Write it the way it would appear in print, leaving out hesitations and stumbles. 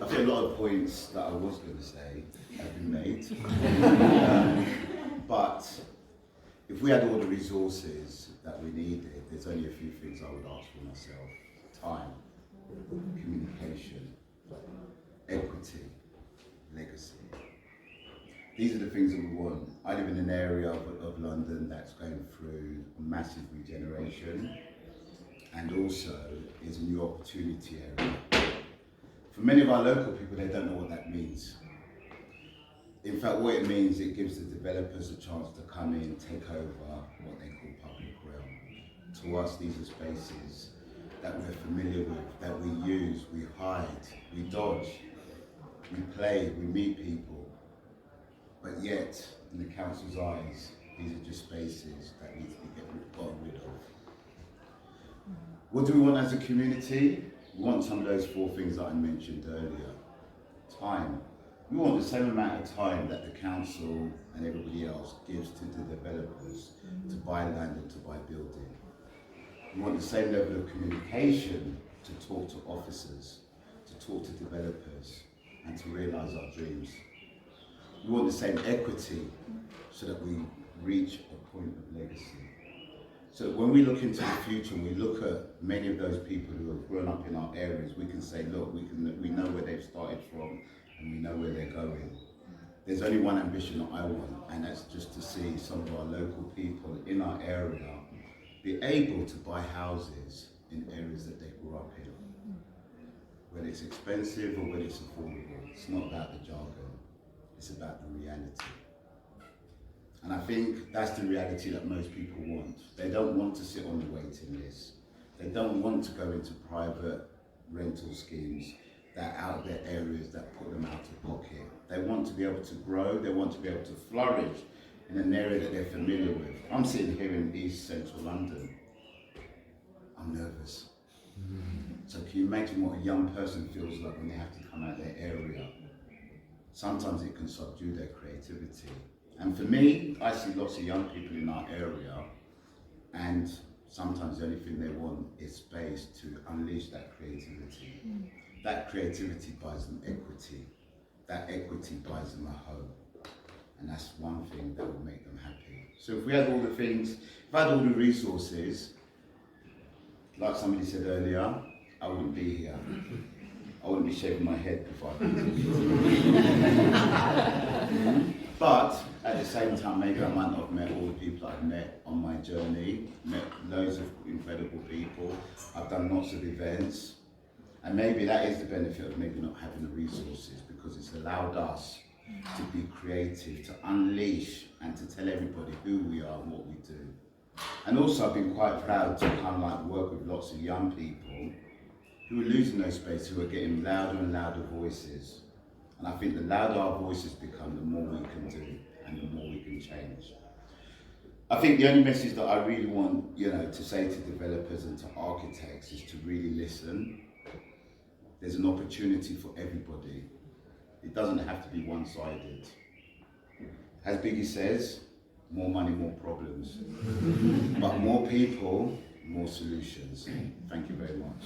I think a lot of points that I was going to say have been made. But if we had all the resources that we needed, there's only a few things I would ask for myself. Time, communication, equity, legacy. These are the things that we want. I live in an area of London that's going through a massive regeneration, and also is a new opportunity area. For many of our local people, they don't know what that means. In fact, what it means, it gives the developers a chance to come in, take over what they call public realm. To us, these are spaces that we're familiar with, that we use, we hide, we dodge, we play, we meet people. But yet, in the council's eyes, these are just spaces that need to be gotten rid of. What do we want as a community? We want some of those 4 things that I mentioned earlier. Time. We want the same amount of time that the council and everybody else gives to the developers to buy land and to buy building. We want the same level of communication to talk to officers, to talk to developers, and to realise our dreams. We want the same equity so that we reach a point of legacy. So that when we look into the future and we look at many of those people who have grown up in our areas, we can say, look, we know where they've started from and we know where they're going. There's only one ambition that I want, and that's just to see some of our local people in our area be able to buy houses in areas that they grew up in. Whether it's expensive or whether it's affordable, it's not about the jargon, it's about the reality. And I think that's the reality that most people want. They don't want to sit on the waiting list. They don't want to go into private rental schemes that are out of their areas that put them out of pocket. They want to be able to grow, they want to be able to flourish in an area that they're familiar with. I'm sitting here in East Central London. I'm nervous. So can you imagine what a young person feels like when they have to come out of their area? Sometimes it can subdue their creativity. And for me, I see lots of young people in our area, and sometimes the only thing they want is space to unleash that creativity. That creativity buys them equity. That equity buys them a home. And that's one thing that will make them happy. So if we had all the things, if I had all the resources, like somebody said earlier, I wouldn't be here. I wouldn't be shaving my head before I But at the same time, maybe I might not have met all the people I've met on my journey, met loads of incredible people. I've done lots of events. And maybe that is the benefit of maybe not having the resources, because it's allowed us to be creative, to unleash and to tell everybody who we are and what we do. And also I've been quite proud to kind of like work with lots of young people who are losing those spaces, who are getting louder and louder voices. And I think the louder our voices become, the more we can do and the more we can change. I think the only message that I really want, to say to developers and to architects is to really listen. There's an opportunity for everybody. It doesn't have to be one-sided. As Biggie says, more money, more problems. But more people, more solutions. Thank you very much.